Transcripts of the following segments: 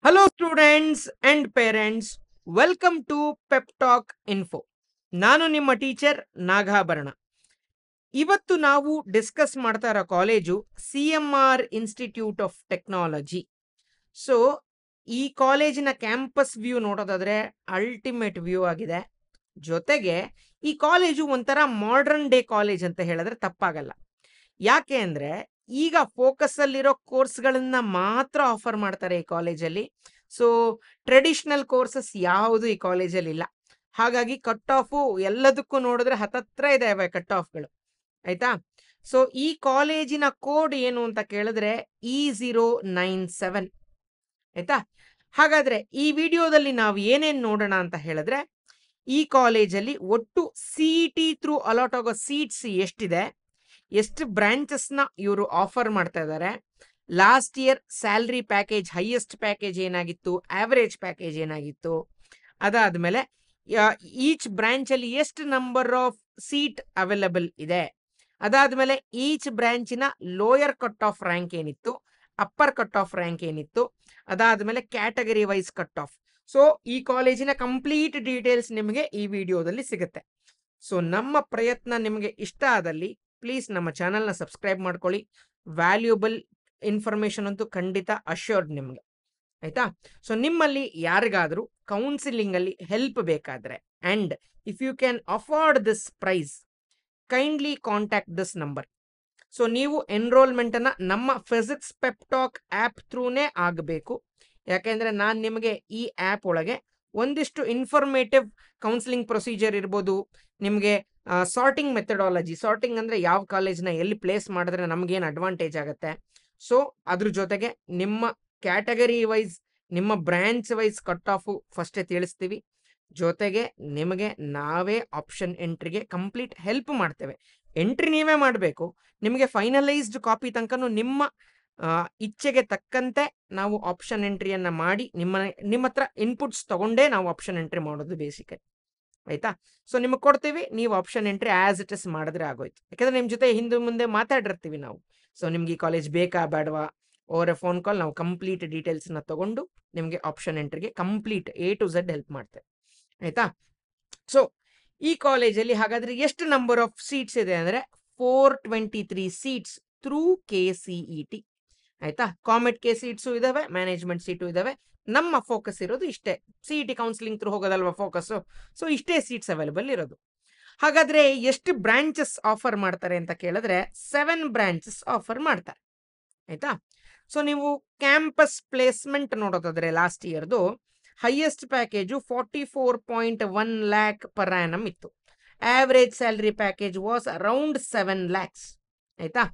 Hello, students and parents. Welcome to Pep Talk Info. ನಾನು ನಿಮ್ಮ teacher Nagabharana. ಇವತ್ತು ನಾವು ಡಿಸ್ಕಸ್ ಮಾಡ್ತಾ ಇರೋ college CMR institute of technology. So ಈ ಕಾಲೇಜಿನ ಕ್ಯಾಂಪಸ್ ವ್ಯೂ ನೋಡೋದಾದ್ರೆ ಅಲ್ಟಿಮೇಟ್ ವ್ಯೂ ಆಗಿದೆ. ಜೊತೆಗೆ ಈ ಕಾಲೇಜು ಒಂಥರ ಮಾಡರ್ನ್ ಡೇ ಕಾಲೇಜ್ ಅಂತ ಹೇಳಿದ್ರೆ ತಪ್ಪಾಗಲ್ಲ. ಯಾಕೆ ಅಂದ್ರೆ ಈಗ ಫೋಕಸ್ ಅಲ್ಲಿರೋ ಕೋರ್ಸ್ಗಳನ್ನ ಮಾತ್ರ ಆಫರ್ ಮಾಡ್ತಾರೆ ಈ ಕಾಲೇಜಲ್ಲಿ. ಸೊ ಟ್ರೆಡಿಷನಲ್ ಕೋರ್ಸಸ್ ಯಾವುದು ಈ ಕಾಲೇಜಲ್ಲಿ ಇಲ್ಲ. ಹಾಗಾಗಿ ಕಟ್ ಆಫು ಎಲ್ಲದಕ್ಕೂ ನೋಡಿದ್ರೆ ಹತ್ತತ್ರ ಇದಾವೆ ಕಟ್ ಆಫ್ಗಳು. ಆಯ್ತಾ? ಸೊ ಈ ಕಾಲೇಜಿನ ಕೋಡ್ ಏನು ಅಂತ ಕೇಳಿದ್ರೆ E097. ಆಯ್ತಾ? ಹಾಗಾದ್ರೆ ಈ ವಿಡಿಯೋದಲ್ಲಿ ನಾವು ಏನೇನ್ ನೋಡೋಣ ಅಂತ ಹೇಳಿದ್ರೆ, ಈ ಕಾಲೇಜಲ್ಲಿ ಒಟ್ಟು CET ಥ್ರೂ ಅಲಾಟ್ ಆಗೋ ಸೀಟ್ಸ್ ಎಷ್ಟಿದೆ, ಎಷ್ಟು ಬ್ರಾಂಚಸ್ನ ಇವರು ಆಫರ್ ಮಾಡ್ತಾ ಇದ್ದಾರೆ, last year salary package, highest package ಏನಾಗಿತ್ತು, ಆವರೇಜ್ ಪ್ಯಾಕೇಜ್ ಏನಾಗಿತ್ತು, ಅದಾದ್ಮೇಲೆ ಈಚ್ ಬ್ರಾಂಚ್ ಅಲ್ಲಿ ಎಷ್ಟು ನಂಬರ್ ಆಫ್ ಸೀಟ್ ಅವೈಲಬಲ್ ಇದೆ, ಅದಾದ್ಮೇಲೆ ಈಚ್ ಬ್ರಾಂಚಿನ ಲೋಯರ್ ಕಟ್ ಆಫ್ ರ್ಯಾಂಕ್ ಏನಿತ್ತು, ಅಪ್ಪರ್ ಕಟ್ ಆಫ್ ರ್ಯಾಂಕ್ ಏನಿತ್ತು, ಅದಾದ್ಮೇಲೆ category wise cut off. So ಈ ಕಾಲೇಜಿನ ಕಂಪ್ಲೀಟ್ ಡೀಟೇಲ್ಸ್ ನಿಮಗೆ ಈ ವಿಡಿಯೋದಲ್ಲಿ ಸಿಗುತ್ತೆ. ಸೊ ನಮ್ಮ ಪ್ರಯತ್ನ ನಿಮಗೆ ಇಷ್ಟ ಆದಲ್ಲಿ ಪ್ಲೀಸ್ ನಮ್ಮ ಚಾನಲ್ನ ಸಬ್ಸ್ಕ್ರೈಬ್ ಮಾಡ್ಕೊಳ್ಳಿ. ವ್ಯಾಲ್ಯೂಬಲ್ ಇನ್ಫಾರ್ಮೇಶನ್ ಅಂತೂ ಖಂಡಿತ ಅಶ್ಯೂರ್ಡ್ ನಿಮ್ಗೆ. ಆಯ್ತಾ? ಸೊ ನಿಮ್ಮಲ್ಲಿ ಯಾರಿಗಾದ್ರೂ ಕೌನ್ಸಿಲಿಂಗ್ ಅಲ್ಲಿ ಹೆಲ್ಪ್ ಬೇಕಾದ್ರೆ and if you can afford this price, kindly contact this number. So ನೀವು ಎನ್ರೋಲ್ಮೆಂಟ್ ಅನ್ನ ನಮ್ಮ ಫಿಸಿಕ್ಸ್ ಪೆಪ್ಟಾಕ್ ಆಪ್ ಥ್ರೂನೇ ಆಗಬೇಕು. ಯಾಕೆಂದ್ರೆ ನಾನು ನಿಮಗೆ ಈ ಆಪ್ ಒಳಗೆ ಒಂದಿಷ್ಟು ಇನ್ಫಾರ್ಮೇಟಿವ್ ಕೌನ್ಸಿಲಿಂಗ್ ಪ್ರೊಸೀಜರ್ ಇರ್ಬೋದು, ನಿಮಗೆ ಸಾರ್ಟಿಂಗ್ ಮೆಥಡಾಲಜಿ, ಸಾರ್ಟಿಂಗ್ ಅಂದ್ರೆ ಯಾವ ಕಾಲೇಜ್ನ ಎಲ್ಲಿ ಪ್ಲೇಸ್ ಮಾಡಿದ್ರೆ ನಮಗೇನು ಅಡ್ವಾಂಟೇಜ್ ಆಗುತ್ತೆ, ಸೊ ಅದ್ರ ಜೊತೆಗೆ ನಿಮ್ಮ ಕ್ಯಾಟಗರಿ ವೈಸ್, ನಿಮ್ಮ ಬ್ರಾಂಚ್ ವೈಸ್ ಕಟ್ ಆಫು ಫಸ್ಟೇ ತಿಳಿಸ್ತೀವಿ. ಜೊತೆಗೆ ನಿಮಗೆ ನಾವೇ ಆಪ್ಷನ್ ಎಂಟ್ರಿಗೆ ಕಂಪ್ಲೀಟ್ ಹೆಲ್ಪ್ ಮಾಡ್ತೇವೆ. ಎಂಟ್ರಿ ನೀವೇ ಮಾಡಬೇಕು. ನಿಮಗೆ ಫೈನಲೈಸ್ಡ್ ಕಾಪಿ ತನಕನೂ ನಿಮ್ಮ ಇಚ್ಛೆಗೆ ತಕ್ಕಂತೆ ನಾವು ಆಪ್ಷನ್ ಎಂಟ್ರಿಯನ್ನ ಮಾಡಿ ನಿಮ್ಮ ಹತ್ರ ಇನ್ಪುಟ್ಸ್ ತಗೊಂಡೇ ನಾವು ಆಪ್ಷನ್ ಎಂಟ್ರಿ ಮಾಡೋದು ಬೇಸಿಕಲಿ. ಆಯ್ತಾ? ಸೊ ನಿಮಗೆ ಕೊಡ್ತೀವಿ, ನೀವು option entry as it is ಮಾಡಿದ್ರೆ ಆಗೋಯ್ತು. ಯಾಕಂದ್ರೆ ನಿಮ್ಮ ಜೊತೆ ಹಿಂದೆ ಮುಂದೆ ಮಾತಾಡಿರ್ತೀವಿ ನಾವು. ಸೊ ನಿಮ್ಗೆ ಈ ಕಾಲೇಜ್ ಬೇಕಾ ಬೇಡವಾ, ಓವರ್ ಎ ಫೋನ್ ಕಾಲ್ ನಾವು ಕಂಪ್ಲೀಟ್ ಡೀಟೇಲ್ಸ್ನ ತಗೊಂಡು ನಿಮಗೆ ಆಪ್ಷನ್ ಎಂಟ್ರಿಗೆ complete A to Z help ಮಾಡ್ತೇವೆ. ಆಯ್ತಾ? ಸೊ ಈ ಕಾಲೇಜಲ್ಲಿ ಹಾಗಾದ್ರೆ ಎಷ್ಟು ನಂಬರ್ ಆಫ್ ಸೀಟ್ಸ್ ಇದೆ ಅಂದ್ರೆ 423 ಸೀಟ್ಸ್ ಥ್ರೂ KCET. ಆಯ್ತಾ? ಕಾಮೆಟ್ ಕೆ ಸೀಟ್ಸು ಇದಾವೆ, ಮ್ಯಾನೇಜ್ಮೆಂಟ್ ಸೀಟು ಇದಾವೆ. ನಮ್ಮ ಫೋಕಸ್ ಇರೋದು ಇಷ್ಟೇ, CET ಕೌನ್ಸಿಲಿಂಗ್ ಥ್ರೂ ಹೋಗೋದಲ್ವಾ ಫೋಕಸ್. ಸೊ ಇಷ್ಟೇ ಸೀಟ್ಸ್ ಅವೈಲೇಬಲ್ ಇರೋದು. ಹಾಗಾದ್ರೆ ಎಷ್ಟು ಬ್ರಾಂಚಸ್ ಆಫರ್ ಮಾಡ್ತಾರೆ ಅಂತ ಕೇಳಿದ್ರೆ 7 ಬ್ರಾಂಚಸ್ ಆಫರ್ ಮಾಡ್ತಾರೆ. ಆಯ್ತಾ? ಸೊ ನೀವು ಕ್ಯಾಂಪಸ್ ಪ್ಲೇಸ್ಮೆಂಟ್ ನೋಡೋದಾದ್ರೆ ಲಾಸ್ಟ್ ಇಯರ್ದು highest package 44.1 lakh per annum ಇತ್ತು. Average salary package was around 7 lakhs. ಆಯ್ತಾ?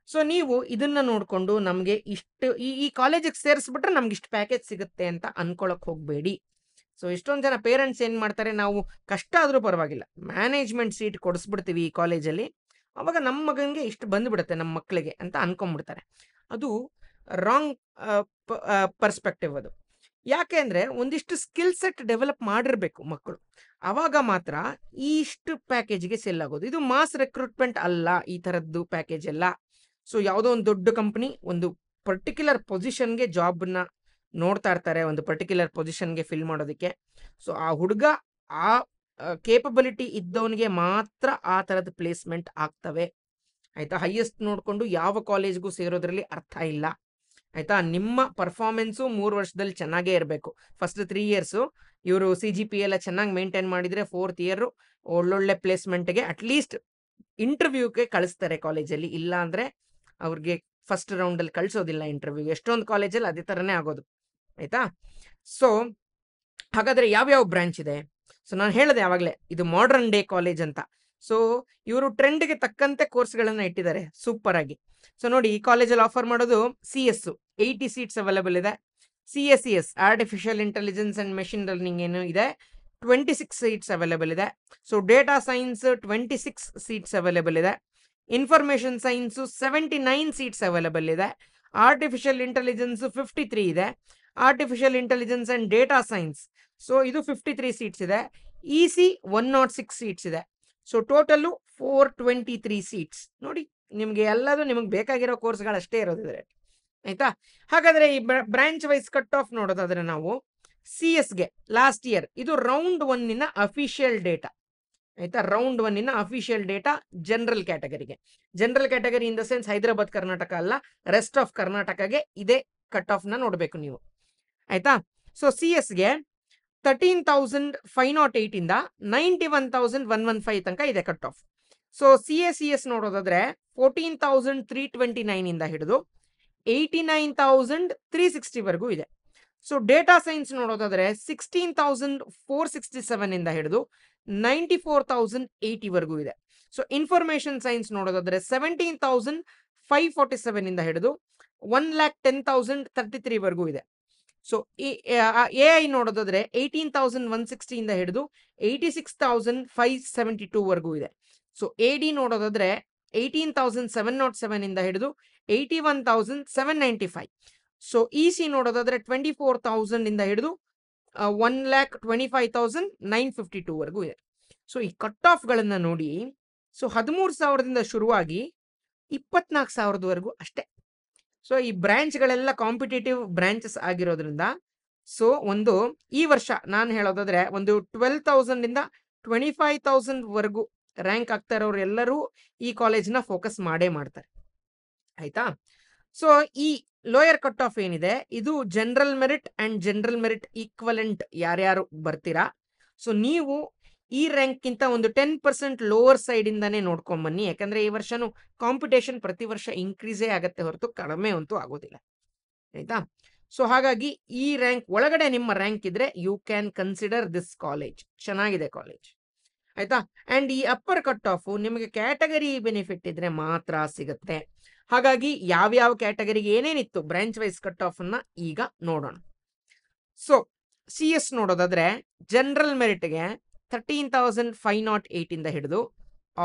ಸೊ ನೀವು ಇದನ್ನ ನೋಡಿಕೊಂಡು ನಮಗೆ ಇಷ್ಟು ಈ ಕಾಲೇಜಿಗೆ ಸೇರಿಸ್ಬಿಟ್ರೆ ನಮ್ಗೆ ಇಷ್ಟು ಪ್ಯಾಕೇಜ್ ಸಿಗುತ್ತೆ ಅಂತ ಅನ್ಕೊಳಕ್ ಹೋಗಬೇಡಿ. ಸೊ ಇಷ್ಟೊಂದು ಜನ ಪೇರೆಂಟ್ಸ್ ಏನು ಮಾಡ್ತಾರೆ, ನಾವು ಕಷ್ಟ ಆದರೂ ಪರವಾಗಿಲ್ಲ ಮ್ಯಾನೇಜ್ಮೆಂಟ್ ಸೀಟ್ ಕೊಡಿಸ್ಬಿಡ್ತೀವಿ ಈ ಕಾಲೇಜಲ್ಲಿ, ಅವಾಗ ನಮ್ಮ ಮಗನಿಗೆ ಇಷ್ಟು ಬಂದುಬಿಡುತ್ತೆ ನಮ್ಮ ಮಕ್ಕಳಿಗೆ ಅಂತ ಅನ್ಕೊಂಡ್ಬಿಡ್ತಾರೆ. ಅದು ರಾಂಗ್ ಪರ್ಸ್ಪೆಕ್ಟಿವ್ ಅದು. ಯಾಕೆ ಅಂದರೆ ಒಂದಿಷ್ಟು ಸ್ಕಿಲ್ ಸೆಟ್ ಡೆವಲಪ್ ಮಾಡಿರಬೇಕು ಮಕ್ಕಳು, ಆವಾಗ ಮಾತ್ರ ಇಷ್ಟು ಪ್ಯಾಕೇಜ್ಗೆ ಸೆಲ್ ಆಗೋದು. ಇದು ಮಾಸ್ ರೆಕ್ರೂಟ್ಮೆಂಟ್ ಅಲ್ಲ ಈ ಥರದ್ದು ಪ್ಯಾಕೇಜ್ ಎಲ್ಲ. ಸೊ ಯಾವುದೋ ಒಂದು ದೊಡ್ಡ ಕಂಪ್ನಿ ಒಂದು ಪರ್ಟಿಕ್ಯುಲರ್ ಪೊಸಿಷನ್ಗೆ ಜಾಬ್ನ ನೋಡ್ತಾ ಇರ್ತಾರೆ, ಒಂದು ಪರ್ಟಿಕ್ಯುಲರ್ ಪೊಸಿಷನ್ಗೆ ಫಿಲ್ ಮಾಡೋದಕ್ಕೆ. ಸೊ ಆ ಹುಡುಗ ಆ ಕೇಪಬಿಲಿಟಿ ಇದ್ದವನಿಗೆ ಮಾತ್ರ ಆ ಥರದ ಪ್ಲೇಸ್ಮೆಂಟ್ ಆಗ್ತವೆ. ಆಯ್ತಾ? ಹೈಯೆಸ್ಟ್ ನೋಡಿಕೊಂಡು ಯಾವ ಕಾಲೇಜ್ಗೂ ಸೇರೋದ್ರಲ್ಲಿ ಅರ್ಥ ಇಲ್ಲ. ಆಯ್ತಾ? ನಿಮ್ಮ ಪರ್ಫಾರ್ಮೆನ್ಸು 3 ವರ್ಷದಲ್ಲಿ ಚೆನ್ನಾಗೇ ಇರಬೇಕು. ಫಸ್ಟ್ 3 ಇಯರ್ಸು ಇವರು CGP ಎಲ್ಲ ಚೆನ್ನಾಗಿ ಮೇಂಟೈನ್ ಮಾಡಿದರೆ 4th ಇಯರ್ ಒಳ್ಳೊಳ್ಳೆ ಪ್ಲೇಸ್ಮೆಂಟ್ಗೆ ಅಟ್ಲೀಸ್ಟ್ ಇಂಟರ್ವ್ಯೂಗೆ ಕಳಿಸ್ತಾರೆ ಕಾಲೇಜಲ್ಲಿ. ಇಲ್ಲ ಅಂದರೆ ಅವ್ರಿಗೆ ಫಸ್ಟ್ ರೌಂಡಲ್ಲಿ ಕಳಿಸೋದಿಲ್ಲ ಇಂಟರ್ವ್ಯೂ. ಎಷ್ಟೊಂದು ಕಾಲೇಜಲ್ಲಿ ಅದೇ ಥರನೇ ಆಗೋದು. ಆಯ್ತಾ? ಸೊ ಹಾಗಾದರೆ ಯಾವ್ಯಾವ ಬ್ರಾಂಚ್ ಇದೆ? ಸೊ ನಾನು ಹೇಳಿದೆ ಆವಾಗಲೇ ಇದು ಮಾಡರ್ನ್ ಡೇ ಕಾಲೇಜ್ ಅಂತ. ಸೊ ಇವರು ಟ್ರೆಂಡ್ಗೆ ತಕ್ಕಂತೆ ಕೋರ್ಸ್ಗಳನ್ನು ಇಟ್ಟಿದ್ದಾರೆ ಸೂಪರ್ ಆಗಿ. ಸೊ ನೋಡಿ, ಈ ಕಾಲೇಜಲ್ಲಿ ಆಫರ್ ಮಾಡೋದು CS 80 ಸೀಟ್ಸ್ ಅವೈಲೇಬಲ್ ಇದೆ. CSES artificial intelligence and machine learning ಏನು ಇದೆ 26 ಸೀಟ್ಸ್ ಅವೈಲೇಬಲ್ ಇದೆ. So data science 26 seats available ಇದೆ. ಇನ್ಫಾರ್ಮೇಷನ್ ಸೈನ್ಸು 79 ಸೀಟ್ಸ್ ಅವೈಲೇಬಲ್ ಇದೆ. ಆರ್ಟಿಫಿಷಿಯಲ್ ಇಂಟೆಲಿಜೆನ್ಸ್ 53 ಇದೆ. Artificial intelligence and data science so ಇದು 53 ಸೀಟ್ಸ್ ಇದೆ. EC 106 ಸೀಟ್ಸ್ ಇದೆ. So total 423 seats. ನೋಡಿ, ನಿಮಗೆ ಎಲ್ಲದು ನಿಮಗೆ ಬೇಕಾಗಿರೋ ಕೋರ್ಸ್ಗಳಷ್ಟೇ ಇರೋದಿದೆ. ಆಯ್ತಾ. ಹಾಗಾದ್ರೆ ಈ ಬ್ರಾಂಚ್ ವೈಸ್ ಕಟ್ ಆಫ್ ನೋಡೋದಾದ್ರೆ ನಾವು CS ಗೆ ಲಾಸ್ಟ್ ಇಯರ್ ಇದು ರೌಂಡ್ 1 ಅಫಿಷಿಯಲ್ ಡೇಟಾ. ಆಯ್ತಾ, ರೌಂಡ್ 1 ಅಫಿಷಿಯಲ್ ಡೇಟಾ ಜನರಲ್ ಕ್ಯಾಟಗರಿಗೆ. General category in the sense Hyderabad Karnataka ಅಲ್ಲ, ರೆಸ್ಟ್ ಆಫ್ ಕರ್ನಾಟಕಗೆ ಇದೇ ಕಟ್ ಆಫ್ ನ ನೋಡ್ಬೇಕು ನೀವು. ಆಯ್ತಾ. ಸೊ CS ಗೆ 13,508 ಇಂದ 91,115 ತನಕ ಇದೆ ಕಟ್ ಆಫ್. ಸೊ CS ನೋಡೋದಾದ್ರೆ 14,329 ಇಂದ ಹಿಡಿದು 89,360 ವರೆಗೂ ಇದೆ. ಸೊ ಡೇಟಾ ಸೈನ್ಸ್ ನೋಡೋದಾದ್ರೆ 16,467 ಇಂದ ಹಿಡಿದು 94,080 ವರೆಗೂ ಇದೆ. ಸೊ ಇನ್ಫಾರ್ಮೇಶನ್ ಸೈನ್ಸ್ ನೋಡೋದಾದ್ರೆ 17,547 ಇಂದ ಹಿಡಿದು 1,10,033 ವರೆಗೂ ಇದೆ. ಸೊ AI ನೋಡೋದಾದ್ರೆ 18,160 ಇಂದ ಹಿಡಿದು 86,572 ವರೆಗೂ ಇದೆ. ಸೊ AD ನೋಡೋದಾದ್ರೆ 18,707 ಇಂದ ಹಿಡಿದು 81,795. ಸೊ EC ನೋಡೋದಾದ್ರೆ 24,000 ಇಂದ ಹಿಡಿದು 1,25,952 ವರೆಗೂ ಇದೆ. ಸೊ ಈ ಕಟ್ ಆಫ್ ಗಳನ್ನ ನೋಡಿ. ಸೊ 13,000ದಿಂದ ಶುರುವಾಗಿ 24,000ವರೆಗೂ ಅಷ್ಟೇ. ಸೊ ಈ ಬ್ರಾಂಚ್ಗಳೆಲ್ಲ ಕಾಂಪಿಟೇಟಿವ್ ಬ್ರಾಂಚಸ್ ಆಗಿರೋದ್ರಿಂದ ಸೊ ಒಂದು ಈ ವರ್ಷ ನಾನು ಹೇಳೋದಾದ್ರೆ ಒಂದು 12,000 25,000 ವರೆಗೂ ರ್ಯಾಂಕ್ ಆಗ್ತಾ ಇರೋರು ಎಲ್ಲರೂ ಈ ಕಾಲೇಜ್ನ ಫೋಕಸ್ ಮಾಡೇ ಮಾಡ್ತಾರೆ. ಆಯ್ತಾ. ಸೊ ಈ ಲೋಯರ್ ಕಟ್ ಆಫ್ ಏನಿದೆ ಇದು general merit and general merit equivalent ಯಾರ್ಯಾರು ಬರ್ತೀರಾ, ಸೊ ನೀವು ಈ ರ್ಯಾಂಕ್ಗಿಂತ ಒಂದು 10% ಲೋವರ್ ಸೈಡ್ ಇಂದಾನೆ ನೋಡ್ಕೊಂಬನ್ನಿ. ಯಾಕಂದ್ರೆ ಈ ವರ್ಷನೂ ಕಾಂಪಿಟೇಷನ್ ಪ್ರತಿ ವರ್ಷ ಇನ್ಕ್ರೀಸೇ ಆಗತ್ತೆ ಹೊರತು ಕಡಿಮೆ ಅಂತೂ ಆಗೋದಿಲ್ಲ. ಆಯ್ತಾ. ಸೊ ಹಾಗಾಗಿ ಈ ರ್ಯಾಂಕ್ ಒಳಗಡೆ ನಿಮ್ಮ ರ್ಯಾಂಕ್ ಇದ್ರೆ you can consider this college. ಚೆನ್ನಾಗಿದೆ ಕಾಲೇಜ್. ಆಯ್ತಾ. ಅಂಡ್ ಈ ಅಪ್ಪರ್ ಕಟ್ ಆಫ್ ನಿಮಗೆ ಕ್ಯಾಟಗರಿ ಬೆನಿಫಿಟ್ ಇದ್ರೆ ಮಾತ್ರ ಸಿಗುತ್ತೆ. ಹಾಗಾಗಿ ಯಾವ್ಯಾವ ಕ್ಯಾಟಗರಿಗೆ ಏನೇನಿತ್ತು ಬ್ರಾಂಚ್ ವೈಸ್ ಕಟ್ ಆಫ್ ಅನ್ನ ಈಗ ನೋಡೋಣ. ಸೊ CS ನೋಡೋದಾದ್ರೆ ಜನರಲ್ ಮೆರಿಟ್ಗೆ 13,508 ಇಂದ ಹಿಡಿದು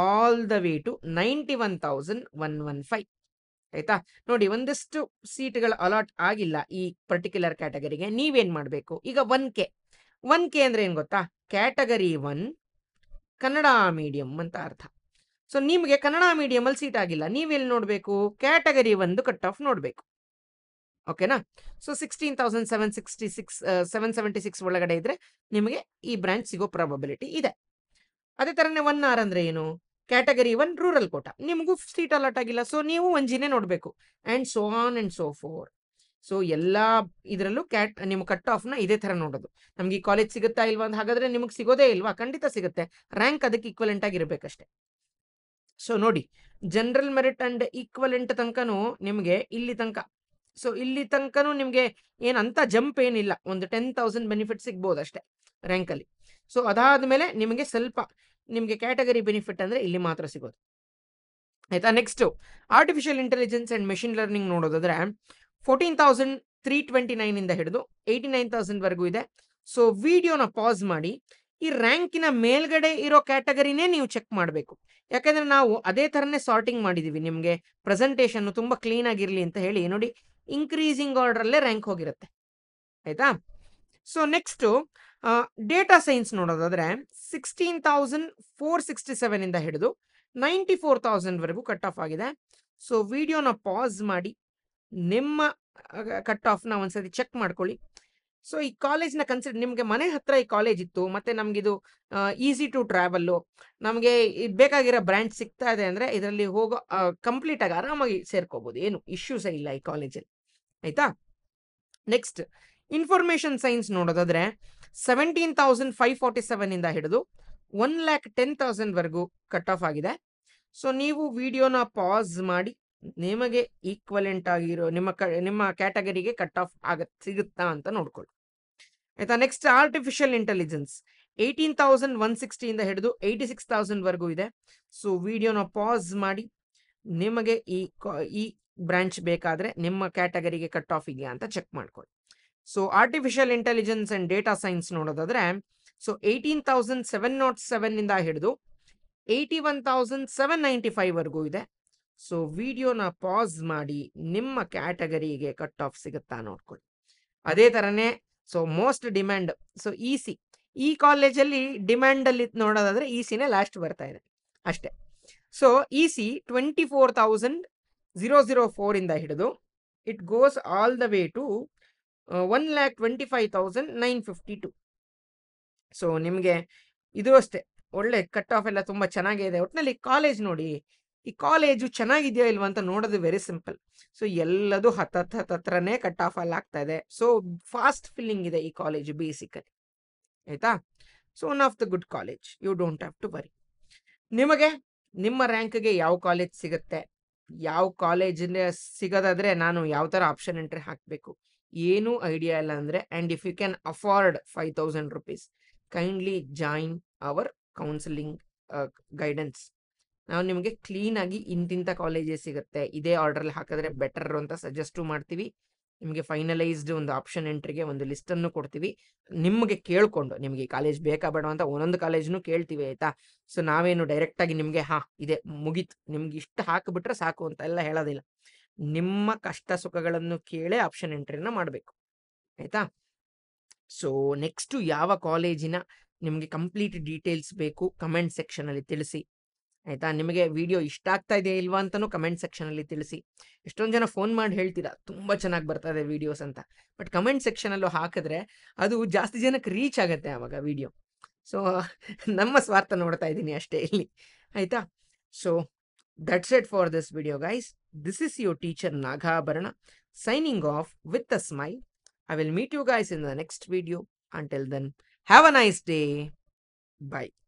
ಆಲ್ ದ ವೇ ಟು 91,115. ಆಯ್ತಾ. ನೋಡಿ, ಒಂದಿಷ್ಟು ಸೀಟ್ಗಳು ಅಲಾಟ್ ಆಗಿಲ್ಲ ಈ ಪರ್ಟಿಕ್ಯುಲರ್ ಕ್ಯಾಟಗರಿಗೆ. ನೀವೇನ್ ಮಾಡಬೇಕು ಈಗ 1K ಅಂದ್ರೆ ಏನ್ ಗೊತ್ತಾ, ಕ್ಯಾಟಗರಿ 1 ಕನ್ನಡ ಮೀಡಿಯಂ ಅಂತ ಅರ್ಥ. ಸೊ ನಿಮ್ಗೆ ಕನ್ನಡ ಮೀಡಿಯಂ ಅಲ್ಲಿ ಸೀಟ್ ಆಗಿಲ್ಲ, ನೀವೆಲ್ಲಿ ನೋಡ್ಬೇಕು, ಕ್ಯಾಟಗರಿ 1 ಕಟ್ ಆಫ್ ನೋಡ್ಬೇಕು. ಓಕೆನಾ. ಸೊ 16,776 ಒಳಗಡೆ ಇದ್ರೆ ನಿಮಗೆ ಈ ಬ್ರಾಂಚ್ ಸಿಗೋ ಪ್ರಾಬಬಿಲಿಟಿ ಇದೆ. ಅದೇ ತರನೇ 1R ಅಂದ್ರೆ ಏನು, ಕ್ಯಾಟಗರಿ 1 ರೂರಲ್ ಕೋಟಾ, ನಿಮಗೂ ಸೀಟ್ ಅಲಾಟ್ ಆಗಿಲ್ಲ, ಸೊ ನೀವು 1Gನೇ ನೋಡ್ಬೇಕು. And so on and so four. So ಎಲ್ಲಾ ಇದರಲ್ಲೂ ನಿಮ್ಮ ಕಟ್ ಆಫ್ ನ ಇದೇ ತರ ನೋಡೋದು. ನಮ್ಗೆ ಈ ಕಾಲೇಜ್ ಸಿಗುತ್ತಾ ಇಲ್ವಾ ಅಂತ ಹಾಗಾದ್ರೆ ನಿಮಗೆ ಸಿಗೋದೇ ಇಲ್ವಾ, ಖಂಡಿತ ಸಿಗುತ್ತೆ. ರ್ಯಾಂಕ್ ಅದಕ್ಕೆ ಈಕ್ವಲೆಂಟ್ ಆಗಿರ್ಬೇಕಷ್ಟೇ. ಸೊ ನೋಡಿ, ಜನರಲ್ ಮೆರಿಟ್ ಅಂಡ್ ಈಕ್ವಲೆಂಟ್ ತನಕನೂ ನಿಮಗೆ ಇಲ್ಲಿ ತನಕ, ಸೊ ಇಲ್ಲಿ ತನಕನೂ ನಿಮ್ಗೆ ಏನಂತ ಜಂಪ್ ಏನಿಲ್ಲ, ಒಂದು 10,000 ಬೆನಿಫಿಟ್ ಸಿಗ್ಬೋದು ಅಷ್ಟೇ ರ್ಯಾಂಕ್ ಅಲ್ಲಿ. ಸೊ ಅದಾದ್ಮೇಲೆ ನಿಮಗೆ ಸ್ವಲ್ಪ ನಿಮ್ಗೆ ಕ್ಯಾಟಗರಿ ಬೆನಿಫಿಟ್ ಅಂದ್ರೆ ಇಲ್ಲಿ ಮಾತ್ರ ಸಿಗೋದು. ಆಯ್ತಾ. Next artificial intelligence and machine learning ನೋಡೋದಾದ್ರೆ 14,329 ಇಂದ ಹಿಡಿದು 89,000 ವರೆಗೂ ಇದೆ. ಸೊ ವಿಡಿಯೋನ ಪಾಸ್ ಮಾಡಿ ಈ ರ್ಯಾಂಕಿನ ಮೇಲ್ಗಡೆ ಇರೋ ಕ್ಯಾಟಗರಿನೇ ನೀವು ಚೆಕ್ ಮಾಡಬೇಕು. ಯಾಕಂದ್ರೆ ನಾವು ಅದೇ ತರನೇ ಸಾರ್ಟಿಂಗ್ ಮಾಡಿದೀವಿ, ನಿಮ್ಗೆ ಪ್ರೆಸೆಂಟೇಷನ್ ತುಂಬಾ ಕ್ಲೀನ್ ಆಗಿರ್ಲಿ ಅಂತ ಹೇಳಿ. ನೋಡಿ, ಇನ್ಕ್ರೀಸಿಂಗ್ ಆರ್ಡರ್ ಅಲ್ಲೇ ರ್ಯಾಂಕ್ ಹೋಗಿರುತ್ತೆ. ಆಯ್ತಾ. ಸೊ ನೆಕ್ಸ್ಟ್ ಡೇಟಾ ಸೈನ್ಸ್ ನೋಡೋದಾದ್ರೆ 16,467 ಇಂದ ಹಿಡಿದು 94,000 ವರೆಗೂ ಕಟ್ ಆಫ್ ಆಗಿದೆ. ಸೊ ವಿಡಿಯೋನ ಪಾಸ್ ಮಾಡಿ ನಿಮ್ಮ ಕಟ್ ಆಫ್ ನ ಒಂದ್ಸತಿ ಚೆಕ್ ಮಾಡ್ಕೊಳ್ಳಿ. ಸೊ ಈ ಕಾಲೇಜ್ನ ಕನ್ಸಿಡರ್, ನಿಮ್ಗೆ ಮನೆ ಹತ್ರ ಈ ಕಾಲೇಜ್ ಇತ್ತು, ಮತ್ತೆ ನಮ್ಗಿದು ಈಸಿ ಟು ಟ್ರಾವೆಲ್, ನಮಗೆ ಬೇಕಾಗಿರೋ ಬ್ರಾಂಚ್ ಸಿಗ್ತಾ ಇದೆ ಅಂದ್ರೆ ಇದರಲ್ಲಿ ಹೋಗೋ ಕಂಪ್ಲೀಟ್ ಆಗಿ ಆರಾಮಾಗಿ ಸೇರ್ಕೋಬಹುದು, ಏನು ಇಶ್ಯೂಸ್ ಇಲ್ಲ ಈ ಕಾಲೇಜಲ್ಲಿ. ಆಯ್ತಾ. ನೆಕ್ಸ್ಟ್ ಇನ್ಫಾರ್ಮೇಶನ್ ಸೈನ್ಸ್ ನೋಡೋದಾದ್ರೆ 17,547 ಇಂದ ಹಿಡಿದು 1,10,000 ವರೆಗೂ ಕಟ್ ಆಫ್ ಆಗಿದೆ. ಸೊ ನೀವು ವಿಡಿಯೋನ ಪಾಸ್ ಮಾಡಿ ನಿಮಗೆ ಈಕ್ವಲೆಂಟ್ ಆಗಿರೋ ನಿಮ್ಮ ಕ್ಯಾಟಗರಿಗೆ ಕಟ್ ಆಫ್ ಸಿಗುತ್ತಾ ಅಂತ ನೋಡ್ಕೊಳ್ಳಿ. ಆಯ್ತಾ. ನೆಕ್ಸ್ಟ್ ಆರ್ಟಿಫಿಷಿಯಲ್ ಇಂಟೆಲಿಜೆನ್ಸ್ 18,160 ಇಂದ ಹಿಡಿದು 86,000 ವರೆಗೂ ಇದೆ. ಸೊ ವಿಡಿಯೋನ ಪಾಸ್ ಮಾಡಿ ನಿಮಗೆ ಈ ಬ್ರಾಂಚ್ ಬೇಕಾದ್ರೆ ನಿಮ್ಮ ಕ್ಯಾಟಗರಿಗೆ ಕಟ್ ಆಫ್ ಇದೆಯಾ ಅಂತ ಚೆಕ್ ಮಾಡ್ಕೊಳ್ಳಿ. So artificial intelligence and data science ನೋಡೋದಾದ್ರೆ ಸೊ 18,707 ಇಂದ ಹಿಡಿದು 81,795 ವರೆಗೂ ಇದೆ. ಸೊ ವಿಡಿಯೋನ ಪಾಸ್ ಮಾಡಿ ನಿಮ್ಮ ಕ್ಯಾಟಗರಿಗೆ ಕಟ್ ಆಫ್ ಸಿಗುತ್ತಾ ನೋಡ್ಕೊಳ್ಳಿ. ಅದೇ ತರನೇ so most demand, so EC, ಈ ಕಾಲೇಜಲ್ಲಿ ಡಿಮ್ಯಾಂಡ್ ಅಲ್ಲಿ ನೋಡೋದಾದ್ರೆ ECನೇ ಲಾಸ್ಟ್ ಬರ್ತಾ ಇದೆ ಅಷ್ಟೇ. ಸೊ EC 24,004 ಇಂದ ಹಿಡಿದು it goes all the way to 1,25,952. So ನಿಮಗೆ ಇದು ಅಷ್ಟೇ ಒಳ್ಳೆ ಕಟ್ ಆಫ್ ಎಲ್ಲ ತುಂಬ ಚೆನ್ನಾಗೇ ಇದೆ. ಒಟ್ಟಿನಲ್ಲಿ ಕಾಲೇಜ್ ನೋಡಿ, ಈ ಕಾಲೇಜು ಚೆನ್ನಾಗಿದೆಯಾ ಇಲ್ವಾ ಅಂತ ನೋಡೋದು ವೆರಿ ಸಿಂಪಲ್. ಸೊ ಎಲ್ಲದು ಹತ್ತತ್ರನೇ ಕಟ್ ಆಫ್ ಅಲ್ಲಿ ಆಗ್ತಾ ಇದೆ. ಸೊ ಫಾಸ್ಟ್ ಫಿಲ್ಲಿಂಗ್ ಇದೆ ಈ ಕಾಲೇಜು ಬೇಸಿಕಲಿ, ಆಯ್ತಾ. So one of the good college, you don't have to worry. ನಿಮಗೆ ನಿಮ್ಮ ರ್ಯಾಂಕ್ಗೆ ಯಾವ ಕಾಲೇಜ್ ಸಿಗುತ್ತೆ, ಯಾವ ಕಾಲೇಜಿನ ಸಿಗೋದಾದ್ರೆ ನಾನು ಯಾವ ಥರ ಆಪ್ಷನ್ ಎಂಟ್ರಿ ಹಾಕಬೇಕು ಏನೂ ಐಡಿಯಾ ಇಲ್ಲ ಅಂದರೆ, and if you can afford 5,000 rupees, kindly join our counselling guidance. ನಾವು ನಿಮಗೆ ಕ್ಲೀನಾಗಿ ಇಂತಿಂಥ ಕಾಲೇಜಸ್ ಸಿಗುತ್ತೆ, ಇದೇ ಆರ್ಡ್ರಲ್ಲಿ ಹಾಕಿದ್ರೆ ಬೆಟರ್ ಅಂತ ಸಜೆಸ್ಟು ಮಾಡ್ತೀವಿ. ನಿಮಗೆ ಫೈನಲೈಸ್ಡ್ ಒಂದು ಆಪ್ಷನ್ ಎಂಟ್ರಿಗೆ ಒಂದು ಲಿಸ್ಟನ್ನು ಕೊಡ್ತೀವಿ. ನಿಮಗೆ ಕೇಳಿಕೊಂಡು ನಿಮಗೆ ಈ ಕಾಲೇಜ್ ಬೇಕಾ ಬೇಡ ಅಂತ ಒಂದೊಂದು ಕಾಲೇಜ್ನು ಕೇಳ್ತೀವಿ, ಆಯಿತಾ. ಸೊ ನಾವೇನು ಡೈರೆಕ್ಟಾಗಿ ನಿಮಗೆ ಇದೆ ಮುಗೀತು ನಿಮ್ಗೆ ಇಷ್ಟು ಹಾಕಿಬಿಟ್ರೆ ಸಾಕು ಅಂತ ಎಲ್ಲ ಹೇಳೋದಿಲ್ಲ. ನಿಮ್ಮ ಕಷ್ಟ ಸುಖಗಳನ್ನು ಕೇಳೇ ಆಪ್ಷನ್ ಎಂಟ್ರಿನ ಮಾಡಬೇಕು, ಆಯಿತಾ. ಸೊ ನೆಕ್ಸ್ಟು ಯಾವ ಕಾಲೇಜಿನ ನಿಮಗೆ ಕಂಪ್ಲೀಟ್ ಡೀಟೇಲ್ಸ್ ಬೇಕು ಕಮೆಂಟ್ ಸೆಕ್ಷನಲ್ಲಿ ತಿಳಿಸಿ, ಆಯಿತಾ. ನಿಮಗೆ ವಿಡಿಯೋ ಇಷ್ಟ ಆಗ್ತಾ ಇದೆ ಇಲ್ವಾ ಅಂತಲೂ ಕಮೆಂಟ್ ಸೆಕ್ಷನಲ್ಲಿ ತಿಳಿಸಿ. ಎಷ್ಟೊಂದು ಜನ ಫೋನ್ ಮಾಡಿ ಹೇಳ್ತೀರಾ ತುಂಬ ಚೆನ್ನಾಗಿ ಬರ್ತಾ ಇದೆ ವೀಡಿಯೋಸ್ ಅಂತ, ಬಟ್ ಕಮೆಂಟ್ ಸೆಕ್ಷನಲ್ಲೂ ಹಾಕಿದ್ರೆ ಅದು ಜಾಸ್ತಿ ಜನಕ್ಕೆ ರೀಚ್ ಆಗುತ್ತೆ ಆವಾಗ ವಿಡಿಯೋ. ಸೊ ನಮ್ಮ ಸ್ವಾರ್ಥ ನೋಡ್ತಾ ಇದ್ದೀನಿ ಅಷ್ಟೇ ಇಲ್ಲಿ, ಆಯಿತಾ. So that's it for this video guys. This is your teacher Nagabharana signing off with a smile. I will meet you guys in the next video. Until then, have a nice day. Bye.